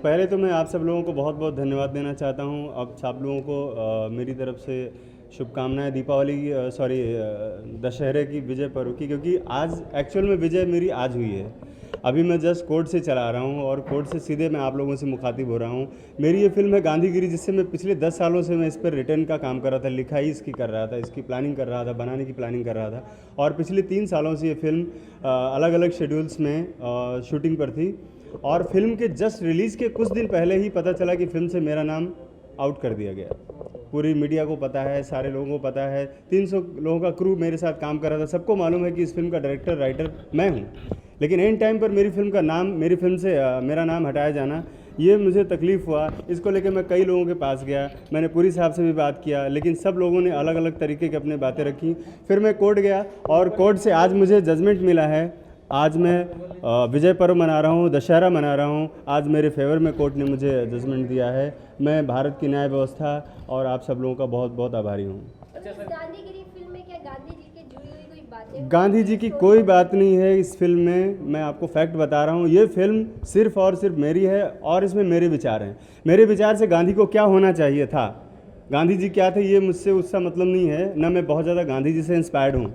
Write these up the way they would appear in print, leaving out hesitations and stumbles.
पहले तो मैं आप सब लोगों को बहुत बहुत धन्यवाद देना चाहता हूँ। अब सब लोगों को मेरी तरफ से शुभकामनाएं दीपावली की, सॉरी, दशहरे की, विजय पर्व की, क्योंकि आज एक्चुअल में विजय मेरी आज हुई है। अभी मैं जस्ट कोर्ट से चला रहा हूँ और कोर्ट से सीधे मैं आप लोगों से मुखातिब हो रहा हूँ। मेरी ये फिल्म है गांधीगिरी, जिससे मैं पिछले 10 सालों से मैं इस पर रिटर्न का काम कर रहा था, लिखाई इसकी कर रहा था, इसकी प्लानिंग कर रहा था, बनाने की प्लानिंग कर रहा था। और पिछले 3 सालों से ये फिल्म अलग अलग शेड्यूल्स में शूटिंग पर थी। और फिल्म के जस्ट रिलीज़ के कुछ दिन पहले ही पता चला कि फिल्म से मेरा नाम आउट कर दिया गया। पूरी मीडिया को पता है, सारे लोगों को पता है, 300 लोगों का क्रू मेरे साथ काम कर रहा था, सबको मालूम है कि इस फिल्म का डायरेक्टर राइटर मैं हूँ। लेकिन एंड टाइम पर मेरी फिल्म से मेरा नाम हटाया जाना, ये मुझे तकलीफ़ हुआ। इसको लेकर मैं कई लोगों के पास गया, मैंने पुरी साहब से भी बात किया, लेकिन सब लोगों ने अलग अलग तरीके की अपनी बातें रखी। फिर मैं कोर्ट गया और कोर्ट से आज मुझे जजमेंट मिला है। आज मैं विजय पर्व मना रहा हूँ, दशहरा मना रहा हूँ। आज मेरे फेवर में कोर्ट ने मुझे जजमेंट दिया है। मैं भारत की न्याय व्यवस्था और आप सब लोगों का बहुत बहुत आभारी हूँ। अच्छा सर, गांधीगिरी फिल्म में क्या गांधी जी के जुड़ी हुई कोई बातें? गांधी जी की कोई बात नहीं है इस फिल्म में। मैं आपको फैक्ट बता रहा हूँ, ये फिल्म सिर्फ और सिर्फ मेरी है और इसमें मेरे विचार हैं। मेरे विचार से गांधी को क्या होना चाहिए था, गांधी जी क्या थे, ये मुझसे उसका मतलब नहीं है। ना मैं बहुत ज़्यादा गांधी जी से इंस्पायर्ड हूँ।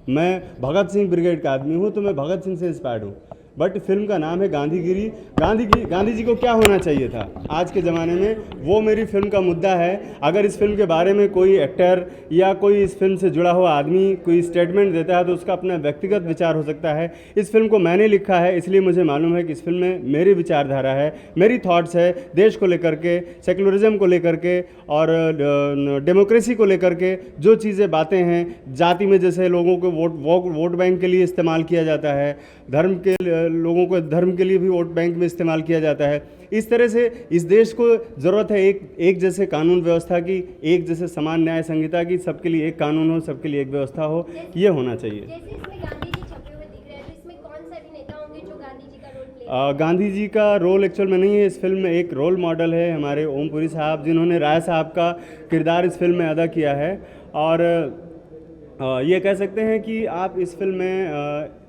मैं भगत सिंह ब्रिगेड का आदमी हूँ, तो मैं भगत सिंह से इंस्पायर्ड हूँ। बट फिल्म का नाम है गांधीगिरी। गांधी जी को क्या होना चाहिए था आज के ज़माने में, वो मेरी फिल्म का मुद्दा है। अगर इस फिल्म के बारे में कोई एक्टर या कोई इस फिल्म से जुड़ा हुआ आदमी कोई स्टेटमेंट देता है तो उसका अपना व्यक्तिगत विचार हो सकता है। इस फिल्म को मैंने लिखा है, इसलिए मुझे मालूम है कि इस फिल्म में मेरी विचारधारा है, मेरी थॉट्स है, देश को लेकर के, सेकुलरिज्म को लेकर के और डेमोक्रेसी को लेकर के जो चीज़ें बातें हैं। जाति में जैसे लोगों को वोट बैंक के लिए इस्तेमाल किया जाता है, धर्म के लोगों को धर्म के लिए भी वोट बैंक में इस्तेमाल किया जाता है। इस तरह से इस देश को ज़रूरत है एक जैसे कानून व्यवस्था की, एक जैसे समान न्याय संहिता की, सबके लिए एक कानून हो, सबके लिए एक व्यवस्था हो, ये होना चाहिए। जैसे इसमें गांधी जी छपे हुए दिख रहे हैं, तो इसमें कौन सा अभिनेता होंगे जो गांधी जी का रोल प्ले? गांधी जी का रोल एक्चुअल में नहीं है इस फिल्म में। एक रोल मॉडल है हमारे ओम पुरी साहब, जिन्होंने राय साहब का किरदार इस फिल्म में अदा किया है। और ये कह सकते हैं कि आप इस फिल्म में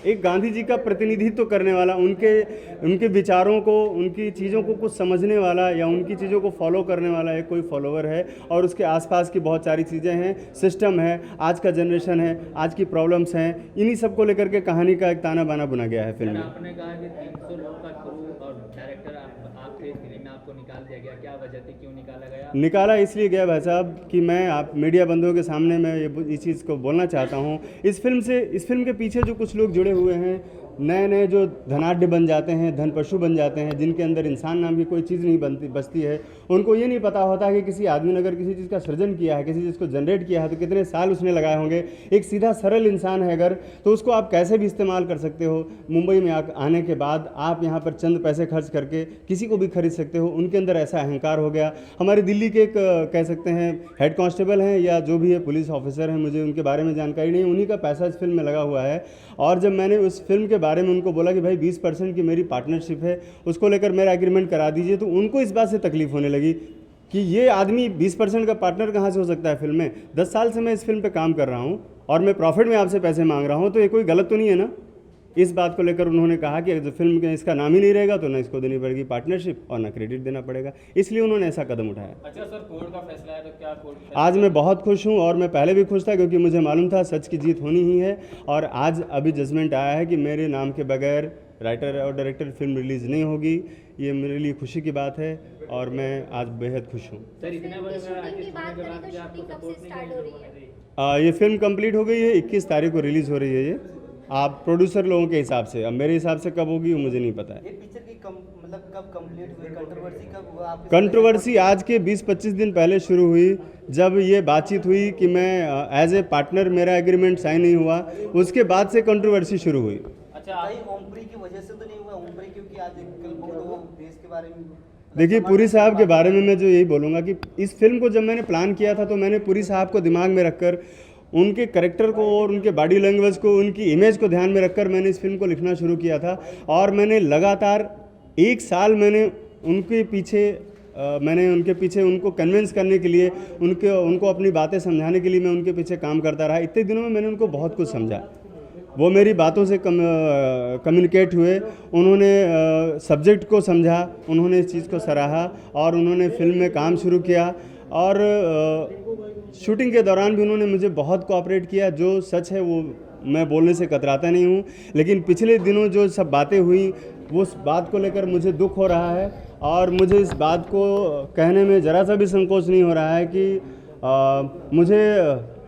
एक गांधी जी का प्रतिनिधित्व करने वाला, उनके विचारों को, उनकी चीज़ों को कुछ समझने वाला या उनकी चीज़ों को फॉलो करने वाला एक कोई फॉलोवर है। और उसके आसपास की बहुत सारी चीज़ें हैं, सिस्टम है, आज का जनरेशन है, आज की प्रॉब्लम्स हैं, इन्हीं सब को लेकर के कहानी का एक ताना बाना बुना गया है फिल्म में। आपने कहा कि 300 लोग का क्रू और डायरेक्टर आप थे, फिल्म में आपको निकाल दिया गया, क्या वजह थी, क्यों निकाला गया? निकाला इसलिए गया भाई साहब कि मैं आप मीडिया बंधुओं के सामने मैं इस चीज़ को बोलना चाहता हूँ। इस फिल्म के पीछे जो कुछ लोग जुड़े हुए हैं, नए नए जो धनाढ़ बन जाते हैं, धन पशु बन जाते हैं, जिनके अंदर इंसान नाम की कोई चीज़ नहीं बचती है, उनको ये नहीं पता होता कि किसी आदमी ने अगर किसी चीज़ का सृजन किया है, किसी चीज़ को जनरेट किया है, तो कितने साल उसने लगाए होंगे। एक सीधा सरल इंसान है अगर, तो उसको आप कैसे भी इस्तेमाल कर सकते हो। मुंबई में आने के बाद आप यहाँ पर चंद पैसे खर्च करके किसी को भी खरीद सकते हो। उनके अंदर ऐसा अहंकार हो गया। हमारे दिल्ली के एक कह सकते हैं हेड कांस्टेबल हैं या जो भी है पुलिस ऑफिसर हैं, मुझे उनके बारे में जानकारी नहीं, उन्हीं का पैसा इस फिल्म में लगा हुआ है। और जब मैंने उस फिल्म के बारे में उनको बोला कि भाई 20% की मेरी पार्टनरशिप है, उसको लेकर मेरा एग्रीमेंट करा दीजिए, तो उनको इस बात से तकलीफ होने लगी कि ये आदमी 20% का पार्टनर कहाँ से हो सकता है फिल्म में। 10 साल से मैं इस फिल्म पे काम कर रहा हूँ और मैं प्रॉफिट में आपसे पैसे मांग रहा हूँ, तो ये कोई गलत तो नहीं है ना। इस बात को लेकर उन्होंने कहा कि अगर फिल्म में इसका नाम ही नहीं रहेगा तो ना इसको देनी पड़ेगी पार्टनरशिप और ना क्रेडिट देना पड़ेगा, इसलिए उन्होंने ऐसा कदम उठाया। अच्छा सर, कोर्ट का फैसला है, तो क्या कोर्ट? आज मैं बहुत खुश हूँ और मैं पहले भी खुश था, क्योंकि मुझे मालूम था सच की जीत होनी ही है। और आज अभी जजमेंट आया है कि मेरे नाम के बगैर राइटर और डायरेक्टर फिल्म रिलीज़ नहीं होगी। ये मेरे लिए खुशी की बात है और मैं आज बेहद खुश हूँ। सर, इतने बड़े शूटिंग की बात करें तो शूटिंग कब से स्टार्ट हो रही है? ये फिल्म कंप्लीट हो गई है, 21 तारीख को रिलीज़ हो रही है। ये आप प्रोड्यूसर लोगों के हिसाब से, अब मेरे हिसाब से कब होगी वो मुझे नहीं पता है। ये पिक्चर की मतलब कब कंप्लीट हुई, कंट्रोवर्सी कब हुआ आपके? कंट्रोवर्सी आज के 20-25 दिन पहले शुरू हुई, जब ये बातचीत हुई कि मैं एज ए पार्टनर, मेरा एग्रीमेंट साइन नहीं हुआ, उसके बाद से कंट्रोवर्सी शुरू हुई। अच्छा, ओमपुरी की वजह से तो नहीं हुआ? ओमपुरी क्योंकि आज कल बहुत देश के बारे में, देखिए, पुरी साहब के बारे में मैं जो यही बोलूँगा कि इस फिल्म को जब मैंने प्लान किया था तो मैंने पुरी साहब को दिमाग में रखकर, उनके कैरेक्टर को और उनके बॉडी लैंग्वेज को, उनकी इमेज को ध्यान में रखकर मैंने इस फिल्म को लिखना शुरू किया था। और मैंने लगातार 1 साल मैंने उनके पीछे उनको कन्विंस करने के लिए, उनको अपनी बातें समझाने के लिए मैं उनके पीछे काम करता रहा। इतने दिनों में मैंने उनको बहुत कुछ समझा। वो मेरी बातों से कम्युनिकेट हुए, उन्होंने सब्जेक्ट को समझा, उन्होंने इस चीज़ को सराहा और उन्होंने फिल्म में काम शुरू किया और शूटिंग के दौरान भी उन्होंने मुझे बहुत कोऑपरेट किया। जो सच है वो मैं बोलने से कतराता नहीं हूँ, लेकिन पिछले दिनों जो सब बातें हुई वो उस बात को लेकर मुझे दुख हो रहा है और मुझे इस बात को कहने में ज़रा सा भी संकोच नहीं हो रहा है कि मुझे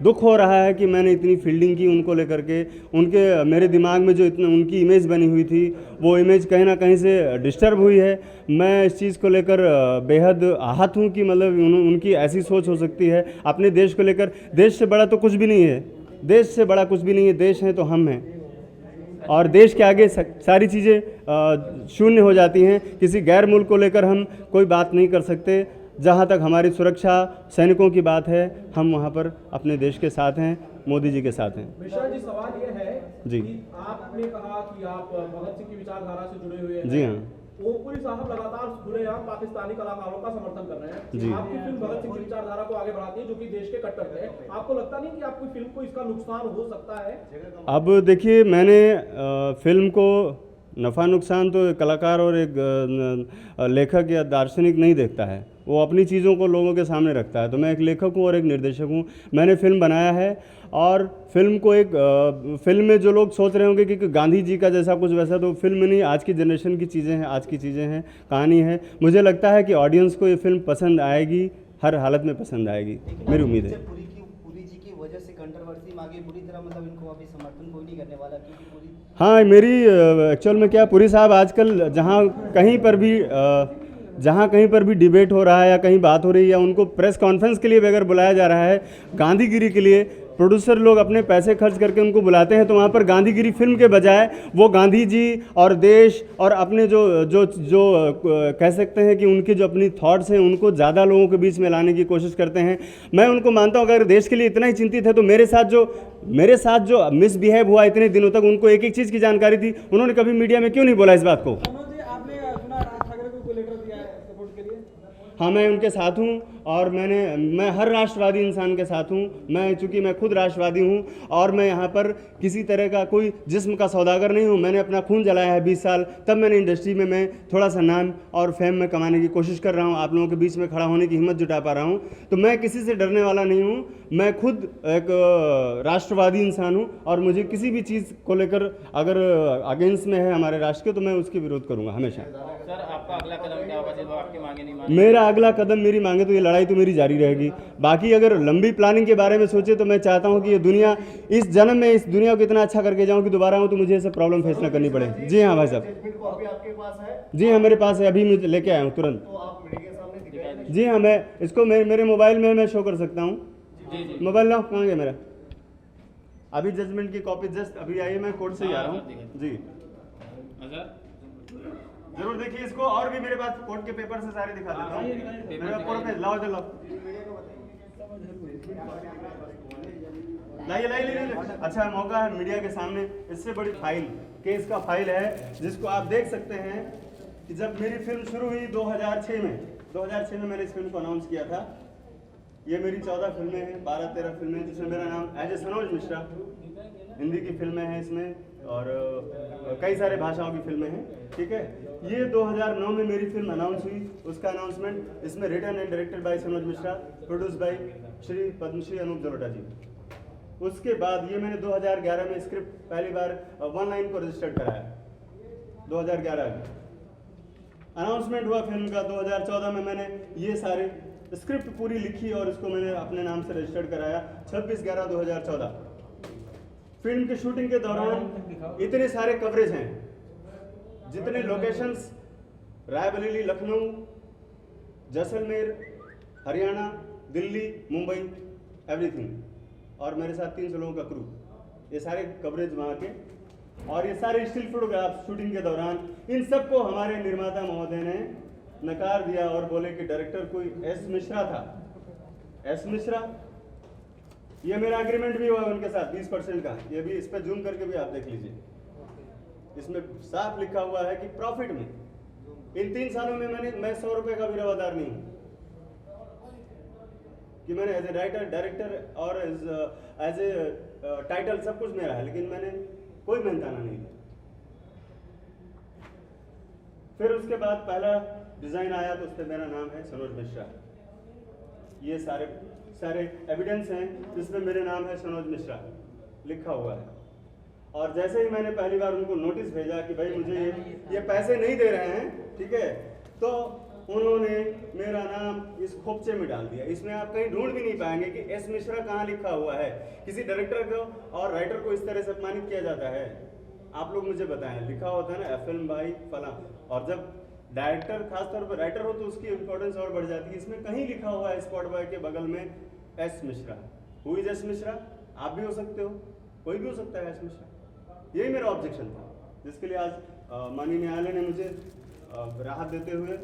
दुख हो रहा है कि मैंने इतनी फील्डिंग की उनको लेकर के, उनके मेरे दिमाग में जो इतना उनकी इमेज बनी हुई थी वो इमेज कहीं ना कहीं से डिस्टर्ब हुई है। मैं इस चीज़ को लेकर बेहद आहत हूँ कि मतलब उनकी ऐसी सोच हो सकती है अपने देश को लेकर। देश से बड़ा तो कुछ भी नहीं है, देश से बड़ा कुछ भी नहीं है, देश है तो हम हैं और देश के आगे सारी चीज़ें शून्य हो जाती हैं। किसी गैर मुल्क को लेकर हम कोई बात नहीं कर सकते। जहाँ तक हमारी सुरक्षा सैनिकों की बात है, हम वहाँ पर अपने देश के साथ हैं, मोदी जी के साथ हैं। मिश्रा जी, सवाल ये है जी कि आपने कहा कि आप भगत सिंह की विचारधारा से जुड़े हुए हैं। जी हाँ। ओमपुरी साहब लगातार खुलेआम पाकिस्तानी कलाकारों का समर्थन कर रहे हैं। जी। आपकी फिल्म भगत सिंह की विचारधारा को आगे बढ़ाती है, जो कि देश के कट्टर थे। आपको लगता नहीं कि आपकी फिल्म को इसका नुकसान हो सकता है? अब देखिए, मैंने फिल्म को नफ़ा नुकसान तो कलाकार और एक लेखक या दार्शनिक नहीं देखता है, वो अपनी चीज़ों को लोगों के सामने रखता है। तो मैं एक लेखक हूँ और एक निर्देशक हूँ। मैंने फिल्म बनाया है और फिल्म को एक फिल्म में जो लोग सोच रहे होंगे कि गांधी जी का जैसा कुछ वैसा, तो फिल्म नहीं, आज की जनरेशन की चीज़ें हैं, आज की चीज़ें हैं, कहानी है। मुझे लगता है कि ऑडियंस को ये फिल्म पसंद आएगी, हर हालत में पसंद आएगी, मेरी उम्मीद है। पुरी जी की वजह से कंट्रोवर्सी में आगे बुरी तरह, मतलब इनको अभी समर्थन कोई नहीं करने वाला क्योंकि पूरी। हाँ, मेरी एक्चुअल में क्या, पुरी साहब आजकल जहाँ कहीं पर भी डिबेट हो रहा है या कहीं बात हो रही है या उनको प्रेस कॉन्फ्रेंस के लिए बगैर बुलाया जा रहा है, गांधीगिरी के लिए प्रोड्यूसर लोग अपने पैसे खर्च करके उनको बुलाते हैं, तो वहाँ पर गांधीगिरी फिल्म के बजाय वो गांधी जी और देश और अपने जो जो जो कह सकते हैं कि उनके जो अपनी थॉट्स हैं उनको ज़्यादा लोगों के बीच में लाने की कोशिश करते हैं। मैं उनको मानता हूँ, अगर देश के लिए इतना ही चिंतित है तो मेरे साथ जो मिसबिहेव हुआ इतने दिनों तक, उनको एक एक चीज़ की जानकारी थी, उन्होंने कभी मीडिया में क्यों नहीं बोला इस बात को? आपने सुना राज ठाकरे को लेटर दिया है सपोर्ट के लिए? हाँ, मैं उनके साथ हूँ और मैं हर राष्ट्रवादी इंसान के साथ हूँ। चूँकि मैं खुद राष्ट्रवादी हूँ और मैं यहाँ पर किसी तरह का कोई जिस्म का सौदागर नहीं हूँ। मैंने अपना खून जलाया है 20 साल, तब मैंने इंडस्ट्री में मैं थोड़ा सा नाम और फेम में कमाने की कोशिश कर रहा हूँ, आप लोगों के बीच में खड़ा होने की हिम्मत जुटा पा रहा हूँ। तो मैं किसी से डरने वाला नहीं हूँ, मैं खुद एक राष्ट्रवादी इंसान हूँ और मुझे किसी भी चीज़ को लेकर अगर अगेंस्ट में है हमारे राष्ट्र के, तो मैं उसके विरोध करूँगा हमेशा। सर, आपका अगला कदम क्या होगा जब आपकी मांगे नहीं मांगे? मेरा अगला कदम, मेरी मांगे तो ये लड़ाई तो मेरी जारी रहेगी। बाकी अगर लंबी प्लानिंग के बारे में सोचे तो मैं चाहता हूँ कि ये दुनिया, इस जन्म में इस दुनिया को इतना अच्छा करके जाऊँ कि दोबारा आऊँ तो मुझे ऐसे प्रॉब्लम फेस ना करनी पड़े। जी हाँ भाई साहब, जी हाँ, मेरे पास है, अभी मैं लेके आया हूँ तुरंत। जी हाँ, मैं इसको मेरे मोबाइल में मैं शो कर सकता हूँ। मोबाइल लाओ, कहाँ गया मेरा? अभी जजमेंट की कॉपी जस्ट अभी आई है, मैं कोर्ट से ही आ रहा हूँ। जी जरूर देखिए इसको, और भी मेरे पास कोर्ट के पेपर से सारे दिखा देता हूँ। मेरा पूरा पेज लाओ, इधर लाओ, लाइए। अच्छा मौका है मीडिया के सामने, इससे बड़ी फाइल, केस का फाइल है जिसको आप देख सकते हैं कि जब मेरी फिल्म शुरू हुई 2006 में मैंने इस फिल्म को अनाउंस किया था। ये मेरी 14 फिल्में हैं, 12-13 फिल्में, जिसमें मेरा नाम एज ए सनोज मिश्रा, हिंदी की फिल्में हैं इसमें और कई सारे भाषाओं की फिल्में हैं, ठीक है। ये 2009 में मेरी फिल्म अनाउंस हुई, उसका अनाउंसमेंट इसमें written and directed by Sanoj Mishra, produce by Shri Padmashri Anup Jalota ji. उसके बाद ये मैंने 2011 में स्क्रिप्ट पहली बार 1 लाइन को रजिस्टर्ड कराया, 2011 में अनाउंसमेंट हुआ फिल्म का। 2014 में मैंने ये सारे स्क्रिप्ट पूरी लिखी और इसको मैंने अपने नाम से रजिस्टर्ड कराया 26/11/2014। फिल्म की शूटिंग के दौरान इतने सारे कवरेज हैं, जितने लोकेशंस, रायबरेली, लखनऊ, जैसलमेर, हरियाणा, दिल्ली, मुंबई, एवरीथिंग, और मेरे साथ 300 लोगों का क्रू, ये सारे कवरेज वहाँ के और ये सारे स्टिल फोटोग्राफ शूटिंग के दौरान, इन सबको हमारे निर्माता महोदय ने नकार दिया और बोले कि डायरेक्टर कोई एस मिश्रा था। एस मिश्रा, ये मेरा एग्रीमेंट भी हुआ उनके साथ 20% का, ये भी इस पर जूम करके भी आप देख लीजिए, इसमें साफ लिखा हुआ है कि प्रॉफिट में इन 3 सालों में मैं 100 रुपए का भी रवादार नहीं हूँ, कि मैंने एज ए राइटर, डायरेक्टर और एज ए टाइटल सब कुछ मेरा है, लेकिन मैंने कोई मेहनताना नहीं दिया। फिर उसके बाद पहला डिज़ाइन आया तो उस पर मेरा नाम है सनोज मिश्रा। ये सारे एविडेंस हैं जिसमें मेरे नाम है सनोज मिश्रा लिखा हुआ है। और जैसे ही मैंने पहली बार उनको नोटिस भेजा कि भाई मुझे ये पैसे नहीं दे रहे हैं, ठीक है, तो उन्होंने मेरा नाम इस खोपचे में डाल दिया। इसमें आप कहीं ढूंढ भी नहीं पाएंगे कि एस मिश्रा कहाँ लिखा हुआ है। किसी डायरेक्टर को और राइटर को इस तरह से अपमानित किया जाता है? आप लोग मुझे बताएं। लिखा होता है ना फिल्म बाई फला, और जब डायरेक्टर खासतौर पर राइटर हो तो उसकी इंपॉर्टेंस और बढ़ जाती है। इसमें कहीं लिखा हुआ है स्पॉट बॉय के बगल में S Mishra. Who is S Mishra? आप भी हो सकते हो, कोई भी हो सकता है एस मिश्रा। यही मेरा ऑब्जेक्शन था, जिसके लिए आज माननीय न्यायालय ने मुझे राहत देते हुए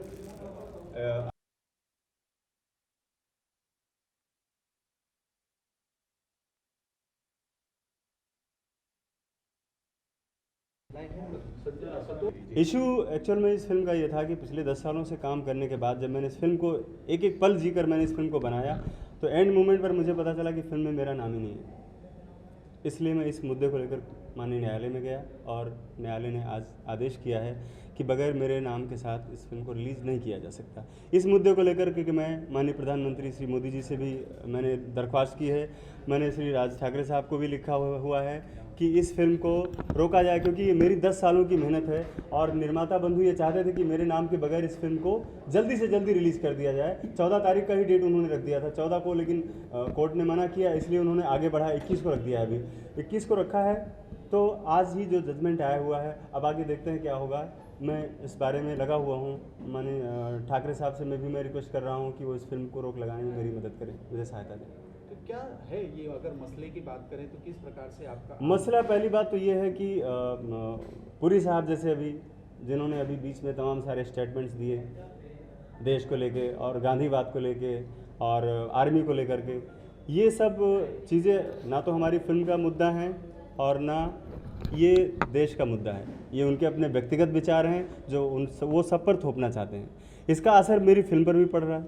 इशू एक्चुअल में इस फिल्म का ये था कि पिछले 10 सालों से काम करने के बाद जब मैंने इस फिल्म को एक एक पल जीकर मैंने इस फिल्म को बनाया, तो एंड मोमेंट पर मुझे पता चला कि फिल्म में मेरा नाम ही नहीं है। इसलिए मैं इस मुद्दे को लेकर माननीय न्यायालय में गया और न्यायालय ने आज आदेश किया है कि बगैर मेरे नाम के साथ इस फिल्म को रिलीज़ नहीं किया जा सकता। इस मुद्दे को लेकर क्योंकि मैं माननीय प्रधानमंत्री श्री मोदी जी से भी मैंने दरख्वास्त की है, मैंने श्री राज ठाकरे साहब को भी लिखा हुआ है कि इस फिल्म को रोका जाए, क्योंकि ये मेरी 10 सालों की मेहनत है और निर्माता बंधु ये चाहते थे कि मेरे नाम के बगैर इस फिल्म को जल्दी से जल्दी रिलीज़ कर दिया जाए। 14 तारीख का ही डेट उन्होंने रख दिया था, 14 को, लेकिन कोर्ट ने मना किया, इसलिए उन्होंने आगे बढ़ा 21 को रख दिया है। अभी 21 को रखा है, तो आज ही जो जजमेंट आया हुआ है, अब आगे देखते हैं क्या होगा। मैं इस बारे में लगा हुआ हूँ। माने ठाकरे साहब से मैं रिक्वेस्ट कर रहा हूँ कि वो इस फिल्म को रोक लगाने में मेरी मदद करें, मुझे सहायता दें। तो क्या है ये, अगर मसले की बात करें तो किस प्रकार से आपका मसला? पहली बात तो ये है कि पुरी साहब जैसे अभी जिन्होंने अभी बीच में तमाम सारे स्टेटमेंट्स दिए देश को लेके और गांधीवाद को लेके और आर्मी को लेकर के, ये सब चीज़ें ना तो हमारी फिल्म का मुद्दा हैं और ना ये देश का मुद्दा है। ये उनके अपने व्यक्तिगत विचार हैं जो वो सब पर थोपना चाहते हैं। इसका असर मेरी फिल्म पर भी पड़ रहा है,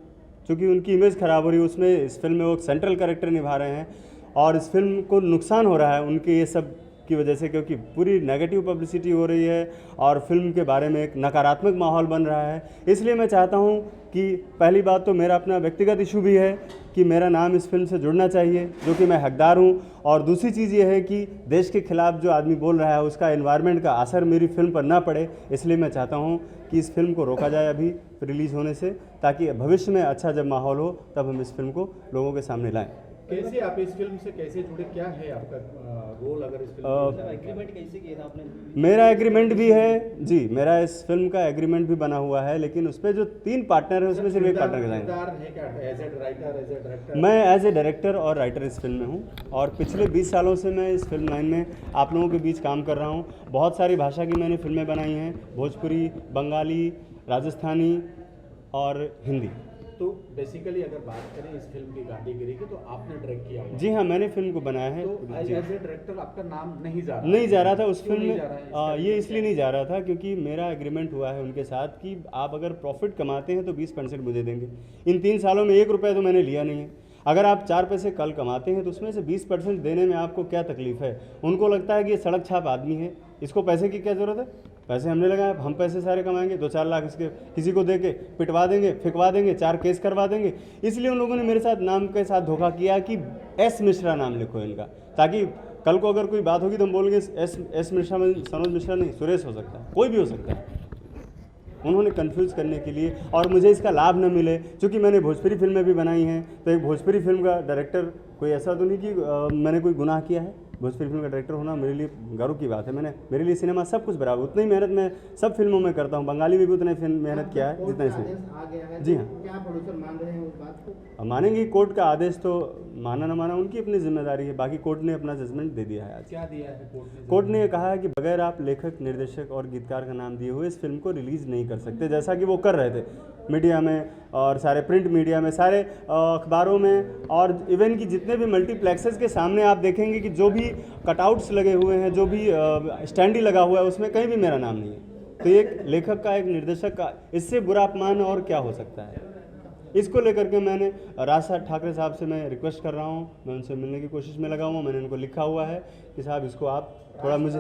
क्योंकि उनकी इमेज ख़राब हो रही है। उसमें इस फिल्म में वो सेंट्रल कैरेक्टर निभा रहे हैं और इस फिल्म को नुकसान हो रहा है उनके ये सब की वजह से, क्योंकि पूरी नेगेटिव पब्लिसिटी हो रही है और फिल्म के बारे में एक नकारात्मक माहौल बन रहा है। इसलिए मैं चाहता हूं कि पहली बात तो मेरा अपना व्यक्तिगत इशू भी है कि मेरा नाम इस फिल्म से जुड़ना चाहिए, जो कि मैं हकदार हूं, और दूसरी चीज़ ये है कि देश के खिलाफ जो आदमी बोल रहा है उसका एनवायरनमेंट का असर मेरी फिल्म पर ना पड़े। इसलिए मैं चाहता हूं कि इस फिल्म को रोका जाए अभी रिलीज़ होने से, ताकि भविष्य में अच्छा जब माहौल हो तब हम इस फिल्म को लोगों के सामने लाएं। कैसे आप इस फिल्म से कैसे जुड़े, क्या है आपका रोल अगर इस फिल्म एग्रीमेंट कैसे किया था आपने? मेरा एग्रीमेंट भी है जी, मेरा इस फिल्म का एग्रीमेंट भी बना हुआ है, लेकिन उस पर जो 3 पार्टनर हैं उसमें सिर्फ एक पार्टनर का राइटर मैं एज ए डायरेक्टर और राइटर इस फिल्म में हूँ, और पिछले 20 सालों से मैं इस फिल्म लाइन में आप लोगों के बीच काम कर रहा हूँ। बहुत सारी भाषा की मैंने फिल्में बनाई हैं, भोजपुरी, बंगाली, राजस्थानी और हिंदी। तो बेसिकली अगर बात करें इस फिल्म की गांधीगिरी की, तो आपने डायरेक्ट किया हुआ है। जी हाँ, मैंने फिल्म को बनाया है। तो एज ए डायरेक्टर आपका नाम नहीं जा रहा था उस फिल्म में। ये इसलिए क्या? नहीं जा रहा था क्योंकि मेरा एग्रीमेंट हुआ है उनके साथ कि आप अगर प्रॉफिट कमाते हैं तो 20% मुझे देंगे। इन 3 सालों में 1 रुपया तो मैंने लिया नहीं है। अगर आप 4 पैसे कल कमाते हैं तो उसमें से 20% देने में आपको क्या तकलीफ है? उनको लगता है कि ये सड़क छाप आदमी है, इसको पैसे की क्या ज़रूरत है? पैसे हमने लगाए, हम पैसे सारे कमाएंगे, 2-4 लाख इसके किसी को दे के पिटवा देंगे, फिकवा देंगे, 4 केस करवा देंगे। इसलिए उन लोगों ने मेरे साथ नाम के साथ धोखा किया कि एस मिश्रा नाम लिखो इनका, ताकि कल को अगर कोई बात होगी तो हम बोलेंगे एस मिश्रा में सनोज मिश्रा नहीं, सुरेश हो सकता है, कोई भी हो सकता है। उन्होंने कंफ्यूज करने के लिए, और मुझे इसका लाभ न मिले, क्योंकि मैंने भोजपुरी फिल्में भी बनाई हैं, तो एक भोजपुरी फिल्म का डायरेक्टर कोई ऐसा तो नहीं कि मैंने कोई गुनाह किया है। भोजपुरी फिल्म का डायरेक्टर होना मेरे लिए गर्व की बात है। मेरे लिए सिनेमा सब कुछ बराबर, उतनी मेहनत मैं सब फिल्मों में करता हूँ। बंगाली में भी उतनी मेहनत किया है जितना इसमें। जी हाँ, क्या प्रोड्यूसर मान रहे हैं उस बात को? मानेंगे। कोर्ट का आदेश तो माना ना माना उनकी अपनी जिम्मेदारी है, बाकी कोर्ट ने अपना जजमेंट दे दिया है आज। क्या दिया है कोर्ट ने? कोर्ट ने कहा है कि बगैर आप लेखक, निर्देशक और गीतकार का नाम दिए हुए इस फिल्म को रिलीज़ नहीं कर सकते, जैसा कि वो कर रहे थे मीडिया में और सारे प्रिंट मीडिया में, सारे अखबारों में, और इवन कि जितने भी मल्टीप्लेक्सेस के सामने आप देखेंगे कि जो भी कटआउट्स लगे हुए हैं, जो भी स्टैंडी लगा हुआ है, उसमें कहीं भी मेरा नाम नहीं है। तो एक लेखक का, एक निर्देशक का इससे बुरा अपमान और क्या हो सकता है? इसको लेकर के मैंने राज ठाकरे साहब से मैं रिक्वेस्ट कर रहा हूँ, मैं उनसे मिलने की कोशिश में लगा हुआ, मैंने उनको लिखा हुआ है कि साहब इसको आप थोड़ा मुझे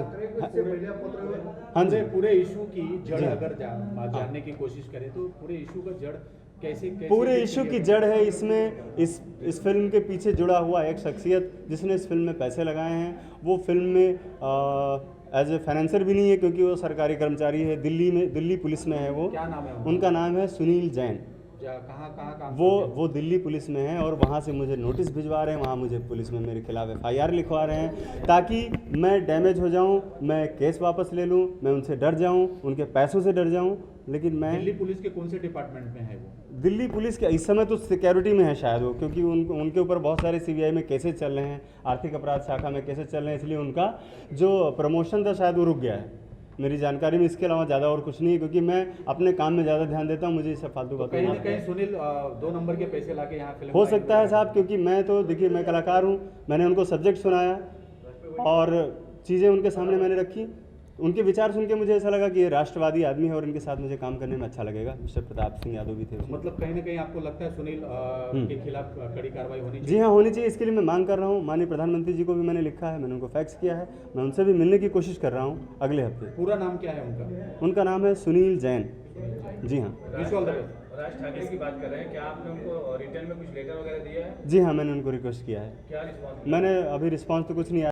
हाँ जी पूरे इशू की जड़ जी। अगर जानने की कोशिश करें तो पूरे इशू का जड़ कैसे पूरे इशू की जड़ है इसमें इस फिल्म के पीछे जुड़ा हुआ एक शख्सियत जिसने इस फिल्म में पैसे लगाए हैं, वो फिल्म में एज ए फाइनेंसर भी नहीं है क्योंकि वो सरकारी कर्मचारी है, दिल्ली पुलिस में है वो। क्या नाम है उनका नाम है सुनील जैन। कहाँ कहाँ काम वो दिल्ली पुलिस में है और वहाँ से मुझे नोटिस भिजवा रहे हैं, वहाँ मुझे पुलिस में मेरे खिलाफ FIR लिखवा रहे हैं ताकि मैं डैमेज हो जाऊँ, मैं केस वापस ले लूँ, मैं उनसे डर जाऊँ, उनके पैसों से डर जाऊँ। लेकिन मैं दिल्ली पुलिस के कौन से डिपार्टमेंट में है वो? दिल्ली पुलिस के इस समय तो सिक्योरिटी में है शायद वो, क्योंकि उनके ऊपर बहुत सारे CBI में केसेस चल रहे हैं, आर्थिक अपराध शाखा में केसेस चल रहे हैं, इसलिए उनका जो प्रमोशन था शायद वो रुक गया है। मेरी जानकारी में इसके अलावा ज़्यादा और कुछ नहीं है क्योंकि मैं अपने काम में ज़्यादा ध्यान देता हूँ, मुझे इससे फालतू तो बातें कहीं ना नहीं कहीं आती। सुनील 2 नंबर के पैसे लाके यहाँ फिल्म हो सकता है साहब, क्योंकि मैं तो देखिए मैं कलाकार हूँ, मैंने उनको सब्जेक्ट सुनाया और चीज़ें उनके सामने मैंने रखी, उनके विचार सुन के मुझे ऐसा लगा कि ये राष्ट्रवादी आदमी है और इनके साथ मुझे काम करने में अच्छा लगेगा। मिस्टर प्रताप सिंह यादव भी थे उसमें। मतलब कहीं ना कहीं आपको लगता है सुनील के खिलाफ कड़ी कार्रवाई होनी जी चाहिए? हाँ, होनी चाहिए। इसके लिए मैं मांग कर रहा हूँ, माननीय प्रधानमंत्री जी को भी मैंने लिखा है, मैंने उनको फैक्स किया है, मैं उनसे भी मिलने की कोशिश कर रहा हूँ अगले हफ्ते। पूरा नाम क्या है उनका? उनका नाम है सुनील जैन। जी हाँ। Wish all the best. Raj Thackeray की बात कर रहे हैं, क्या आपने उनको रिटर्न में कुछ लेटर वगैरह दिया है? जी हाँ, मैंने उनको रिक्वेस्ट किया है। क्या रिस्पॉन्स? मैंने अभी रिस्पॉन्स तो कुछ नहीं आया।